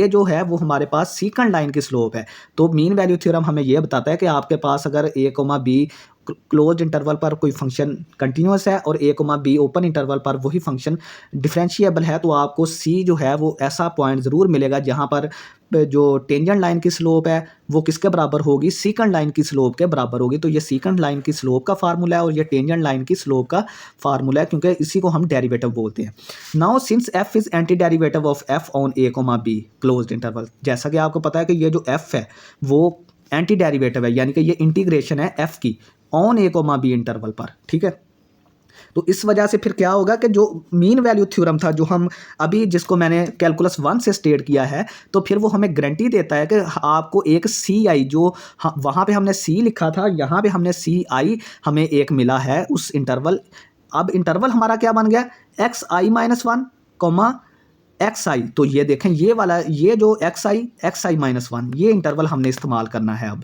जो है वो हमारे पास सीकेंट लाइन की स्लोप है। तो मीन वैल्यू थ्योरम हमें ये बताता है कि आपके पास अगर ए कोमा बी क्लोज इंटरवल पर कोई फंक्शन कंटिन्यूअस है और ए कोमा बी ओपन इंटरवल पर वही फंक्शन डिफरेंशिएबल है, तो आपको सी जो है वो ऐसा पॉइंट ज़रूर मिलेगा जहाँ पर जो टेंजेंट लाइन की स्लोप है वो किसके बराबर होगी, सीकेंट लाइन की स्लोप के बराबर होगी। तो ये सीकेंट लाइन की स्लोप का फार्मूला है और ये टेंजेंट लाइन की स्लोप का फार्मूला है, क्योंकि इसी को हम डेरिवेटिव बोलते हैं। Now since f is antiderivative of f on a comma b closed interval, जैसा कि आपको पता है कि ये जो एफ है वो एंटी डेरिवेटिव है, यानी कि ये इंटीग्रेशन है एफ की on a comma b interval पर, ठीक है। तो इस वजह से फिर क्या होगा कि जो मीन वैल्यू थ्योरम था जो हम अभी जिसको मैंने कैलकुलस वन से स्टेट किया है, तो फिर वो हमें गारंटी देता है कि आपको एक सी आई जो वहाँ पे हमने सी लिखा था, यहाँ पे हमने सी आई हमें एक मिला है उस इंटरवल। अब इंटरवल हमारा क्या बन गया, एक्स आई माइनस वन कोमा एक्स आई। तो ये देखें ये वाला ये जो एक्स आई माइनस वन ये इंटरवल हमने इस्तेमाल करना है अब।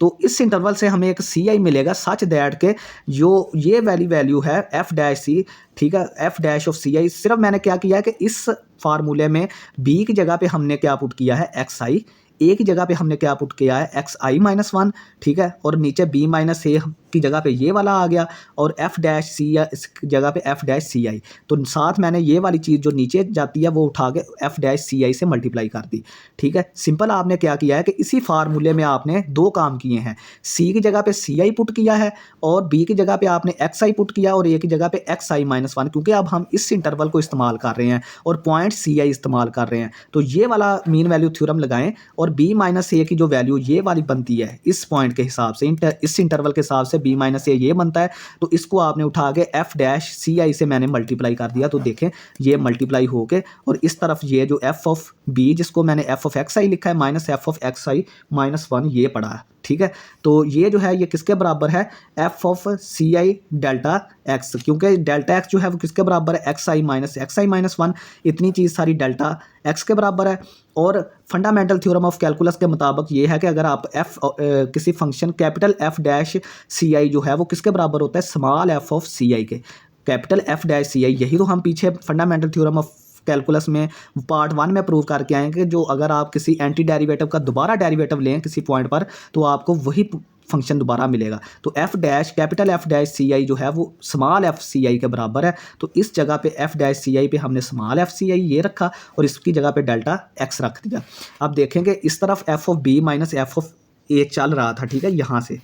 तो इस इंटरवल से हमें एक सी आई मिलेगा सच दैट के जो ये वैल्यू है एफ डैश सी, ठीक है, एफ डैश ऑफ सी आई। सिर्फ मैंने क्या किया है कि इस फार्मूले में बी की जगह पे हमने क्या पुट किया है एक्स आई, ए की जगह पे हमने क्या पुट किया है एक्स आई माइनस वन, ठीक है, और नीचे बी माइनस ए की जगह पे ये वाला आ गया और एफ डैश सी इस जगह पे एफ डैश सी आई। तो साथ मैंने ये वाली चीज़ जो नीचे जाती है वो उठा के एफ डैश सी आई से मल्टीप्लाई कर दी, ठीक है। सिंपल आपने क्या किया है कि इसी फार्मूले में आपने दो काम किए हैं, सी की जगह पे सी आई पुट किया है और बी की जगह पे आपने एक्स आई पुट किया और ए की जगह पे एक्स आई माइनस वन, क्योंकि अब हम इस इंटरवल को इस्तेमाल कर रहे हैं और पॉइंट सी आई इस्तेमाल कर रहे हैं। तो ये वाला मीन वैल्यू थ्योरम लगाएं और बी माइनस ए की जो वैल्यू ये वाली बनती है इस पॉइंट के हिसाब से, इस इंटरवल के हिसाब से बी माइनस ए ये बनता है, तो इसको आपने उठा के एफ डैश सी आई से मैंने मल्टीप्लाई कर दिया। तो देखें ये मल्टीप्लाई होके और इस तरफ ये जो एफ ऑफ बी जिसको मैंने एफ ऑफ एक्स आई लिखा है minus f of x I minus one ये पड़ा है, ठीक है। तो ये जो है ये किसके बराबर है, f of c i delta x, क्योंकि डेल्टा एक्स जो है वो किसके बराबर है एक्स आई माइनस वन, इतनी चीज़ सारी डेल्टा एक्स के बराबर है। और फंडामेंटल थ्योरम ऑफ कैलकुलस के मुताबिक ये है कि अगर आप किसी function capital F dash c i जो है वो किसके बराबर होता है, स्मॉल एफ ऑफ सी आई के, कैपिटल एफ डैश सी आई। यही तो हम पीछे फंडामेंटल थ्योरम ऑफ कैलकुलस में पार्ट वन में प्रूव करके आए कि जो अगर आप किसी एंटी डेरिवेटिव का दोबारा डेरिवेटिव लें किसी पॉइंट पर तो आपको वही फंक्शन दोबारा मिलेगा। तो f dash capital F dash c i जो है वो स्मॉल एफ सी आई के बराबर है। तो इस जगह पे एफ डैश सी आई पे हमने स्मॉल एफ सी आई ये रखा और इसकी जगह पे डेल्टा एक्स रख दिया। अब देखेंगे इस तरफ f of b minus f of a चल रहा था, ठीक है, यहाँ से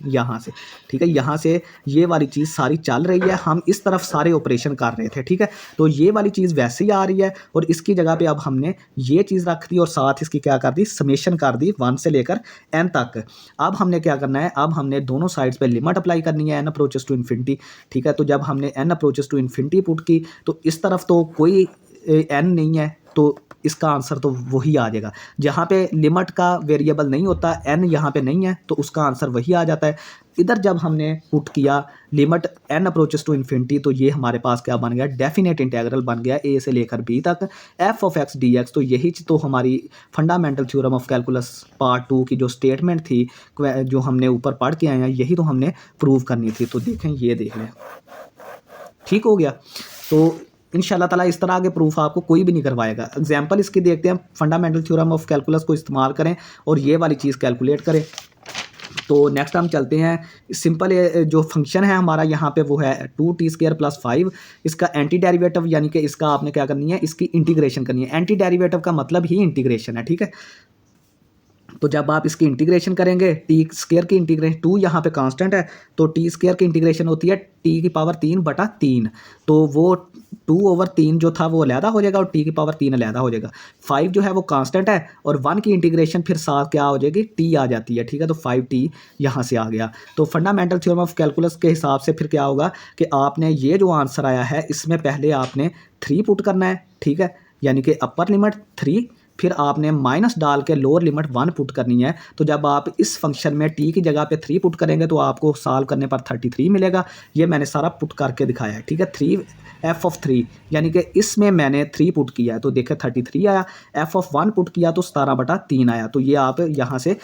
ठीक है, यहाँ से ये वाली चीज़ सारी चल रही है, हम इस तरफ सारे ऑपरेशन कर रहे थे, ठीक है। तो ये वाली चीज़ वैसे ही आ रही है और इसकी जगह पे अब हमने ये चीज़ रख दी और साथ इसकी क्या कर दी, समेशन कर दी 1 से लेकर n तक। अब हमने क्या करना है, अब हमने दोनों साइड्स पे लिमिट अप्लाई करनी है n अप्रोचेस टू इन्फिनिटी, ठीक है। तो जब हमने n approaches to infinity put की तो इस तरफ तो कोई n नहीं है, तो इसका आंसर तो वही आ जाएगा। जहाँ पे लिमिट का वेरिएबल नहीं होता, n यहाँ पे नहीं है, तो उसका आंसर वही आ जाता है। इधर जब हमने पुट किया limit n approaches to infinity, तो ये हमारे पास क्या बन गया, डेफिनेट इंटीग्रल बन गया a से लेकर b तक f ऑफ x dx। तो यही तो हमारी fundamental theorem of calculus part 2 की जो स्टेटमेंट थी, जो हमने ऊपर पढ़ के आए हैं, यही तो हमने प्रूव करनी थी। तो देखें, ये देख लें, ठीक हो गया। तो इंशाल्लाह ताला इस तरह के प्रूफ आपको कोई भी नहीं करवाएगा। एग्जाम्पल इसकी देखते हैं, फंडामेंटल थ्योरम ऑफ कैलकुलस को इस्तेमाल करें और ये वाली चीज़ कैलकुलेट करें। तो नेक्स्ट हम चलते हैं, सिंपल जो फंक्शन है हमारा यहाँ पे वो है 2t² + 5। इसका एंटी डेरिवेटिव यानी कि इसका आपने क्या करनी है, इसकी इंटीग्रेशन करनी है। एंटी डेरिवेटिव का मतलब ही इंटीग्रेशन है, ठीक है। तो जब आप इसकी इंटीग्रेशन करेंगे, t² की इंटीग्रेशन, 2 यहाँ पे कांस्टेंट है, तो t² की इंटीग्रेशन होती है t⁻3/3। तो वो 2/3 जो था वो अलहदा हो जाएगा और t⁻3 अलहदा हो जाएगा। 5 जो है वो कांस्टेंट है और 1 की इंटीग्रेशन फिर साथ क्या हो जाएगी, t आ जाती है, ठीक है। तो 5t यहाँ से आ गया। तो फंडामेंटल थ्योरम ऑफ कैलकुलस के हिसाब से फिर क्या होगा कि आपने ये जो आंसर आया है, इसमें पहले आपने 3 पुट करना है, ठीक है, यानी कि अपर लिमिट 3, फिर आपने माइनस डाल के लोअर लिमिट 1 पुट करनी है। तो जब आप इस फंक्शन में t की जगह पे 3 पुट करेंगे तो आपको सॉल्व करने पर 33 मिलेगा। ये मैंने सारा पुट करके दिखाया है, ठीक है। 3 f ऑफ 3 यानी कि इसमें मैंने 3 पुट किया है, तो देखें 33 आया। f ऑफ 1 पुट किया तो 17/3 आया। तो ये आप यहाँ से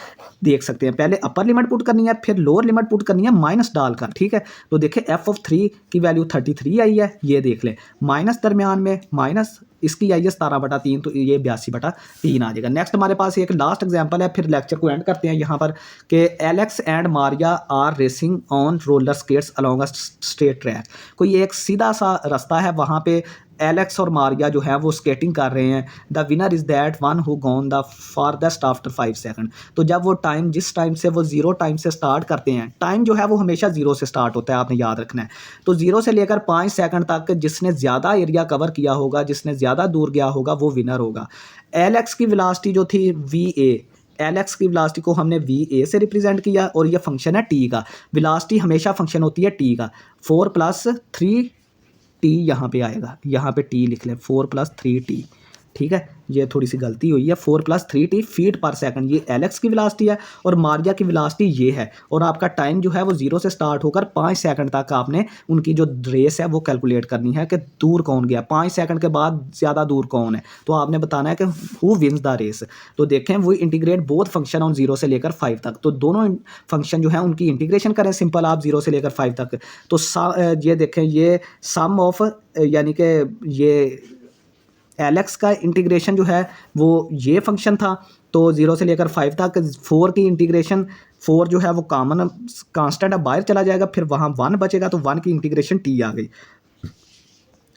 देख सकते हैं, पहले अपर लिमिट पुट करनी है, फिर लोअर लिमिट पुट करनी है माइनस डालकर, ठीक है। तो देखें f ऑफ 3 की वैल्यू 33 आई है, ये देख लें, माइनस दरमियान में माइनस इसकी आई है 17/3, तो ये 82/3 आ जाएगा। नेक्स्ट हमारे पास एक लास्ट एग्जांपल है, फिर लेक्चर को एंड करते हैं यहाँ पर कि Alex and Maria are racing on roller skates along a straight track. कोई एक सीधा सा रास्ता है, वहाँ पे एलेक्स और मारिया जो है वो स्केटिंग कर रहे हैं। The winner is that one who gone the farthest after 5 second. तो जब वो टाइम, जिस टाइम से वो 0 टाइम से स्टार्ट करते हैं, टाइम जो है वो हमेशा 0 से स्टार्ट होता है, आपने याद रखना है। तो 0 से लेकर 5 सेकंड तक जिसने ज़्यादा एरिया कवर किया होगा, जिसने ज़्यादा दूर गया होगा, वो विनर होगा। एलेक्स की वेलोसिटी जो थी VA, एलेक्स की वेलोसिटी को हमने VA से रिप्रेजेंट किया और ये फंक्शन है t का। वेलोसिटी हमेशा फंक्शन होती है t का। 4 + 3t यहाँ पे आएगा, यहाँ पे t लिख लें, 4 + 3t, ठीक है। ये थोड़ी सी गलती हुई है, 4 + 3t फीट पर सेकंड, ये एलेक्स की वेलोसिटी है और मारिया की वेलोसिटी ये है। और आपका टाइम जो है वो 0 से स्टार्ट होकर 5 सेकंड तक आपने उनकी जो रेस है वो कैलकुलेट करनी है कि दूर कौन गया, 5 सेकंड के बाद ज़्यादा दूर कौन है। तो आपने बताना है कि हु विन्स द रेस। तो देखें, वो इंटीग्रेट बोथ फंक्शन ऑन 0 से लेकर 5 तक। तो दोनों फंक्शन जो है उनकी इंटीग्रेशन करें सिंपल आप 0 से लेकर 5 तक। तो ये देखें, ये सम ऑफ, यानी कि ये एलेक्स का इंटीग्रेशन जो है वो ये फंक्शन था, तो 0 से लेकर 5 तक। 4 की इंटीग्रेशन, 4 जो है वो कॉमन कांस्टेंट है, बाहर चला जाएगा, फिर वहाँ 1 बचेगा, तो 1 की इंटीग्रेशन t आ गई।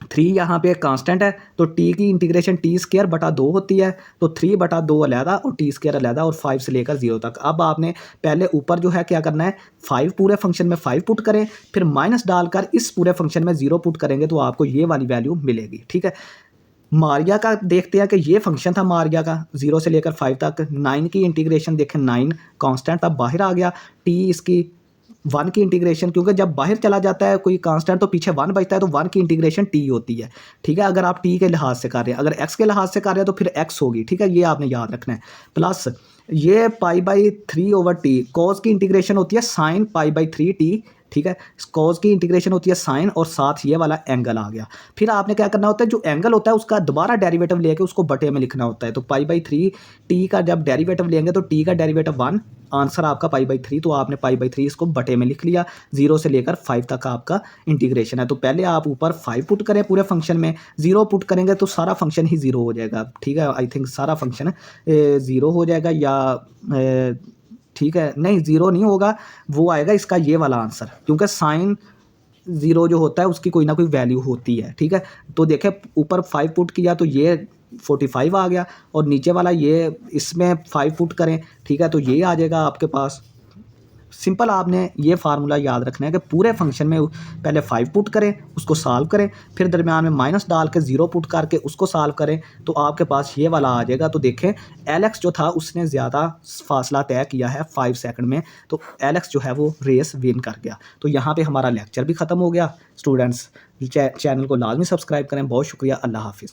3 यहाँ पे कांस्टेंट है, तो t की इंटीग्रेशन t²/2 होती है, तो 3/2 अलहदा और t² अलहदा, और 5 से लेकर 0 तक। अब आपने पहले ऊपर जो है क्या करना है, 5 पूरे फंक्शन में 5 पुट करें, फिर माइनस डालकर इस पूरे फंक्शन में 0 पुट करेंगे तो आपको ये वाली वैल्यू मिलेगी, ठीक है। मारिया का देखते हैं कि ये फंक्शन था मारिया का 0 से लेकर 5 तक। 9 की इंटीग्रेशन देखें, 9 कांस्टेंट था, बाहर आ गया। t इसकी 1 की इंटीग्रेशन, क्योंकि जब बाहर चला जाता है कोई कांस्टेंट तो पीछे 1 बचता है, तो 1 की इंटीग्रेशन t होती है, ठीक है। अगर आप t के लिहाज से कर रहे हैं, अगर x के लिहाज से कर रहे हैं तो फिर x होगी, ठीक है। ये आपने याद रखना है। प्लस ये π/3/t, कॉस की इंटीग्रेशन होती है sin π/3t, ठीक है। कॉस की इंटीग्रेशन होती है साइन, और साथ ये वाला एंगल आ गया। फिर आपने क्या करना होता है, जो एंगल होता है उसका दोबारा डेरिवेटिव लेके उसको बटे में लिखना होता है। तो π/3t का जब डेरिवेटिव लेंगे तो t का डेरिवेटिव 1, आंसर आपका π/3, तो आपने π/3 इसको बटे में लिख लिया। 0 से लेकर 5 तक आपका इंटीग्रेशन है। तो पहले आप ऊपर 5 पुट करें पूरे फंक्शन में, 0 पुट करेंगे तो सारा फंक्शन ही 0 हो जाएगा, ठीक है। आई थिंक सारा फंक्शन 0 हो जाएगा, या ठीक है, नहीं 0 नहीं होगा, वो आएगा इसका ये वाला आंसर, क्योंकि साइन 0 जो होता है उसकी कोई ना कोई वैल्यू होती है, ठीक है। तो देखें, ऊपर 5 पुट किया तो ये 45 आ गया, और नीचे वाला ये, इसमें 5 पुट करें, ठीक है, तो ये आ जाएगा आपके पास। सिंपल आपने ये फार्मूला याद रखना है कि पूरे फंक्शन में पहले 5 पुट करें, उसको सॉल्व करें, फिर दरमियान में माइनस डाल के 0 पुट करके उसको सॉल्व करें, तो आपके पास ये वाला आ जाएगा। तो देखें, एलेक्स जो था उसने ज़्यादा फासला तय किया है 5 सेकंड में, तो एलेक्स जो है वो रेस विन कर गया। तो यहाँ पे हमारा लेक्चर भी ख़त्म हो गया। स्टूडेंट्स, चैनल को लाजमी सब्सक्राइब करें। बहुत शुक्रिया, अल्लाह हाफिज़।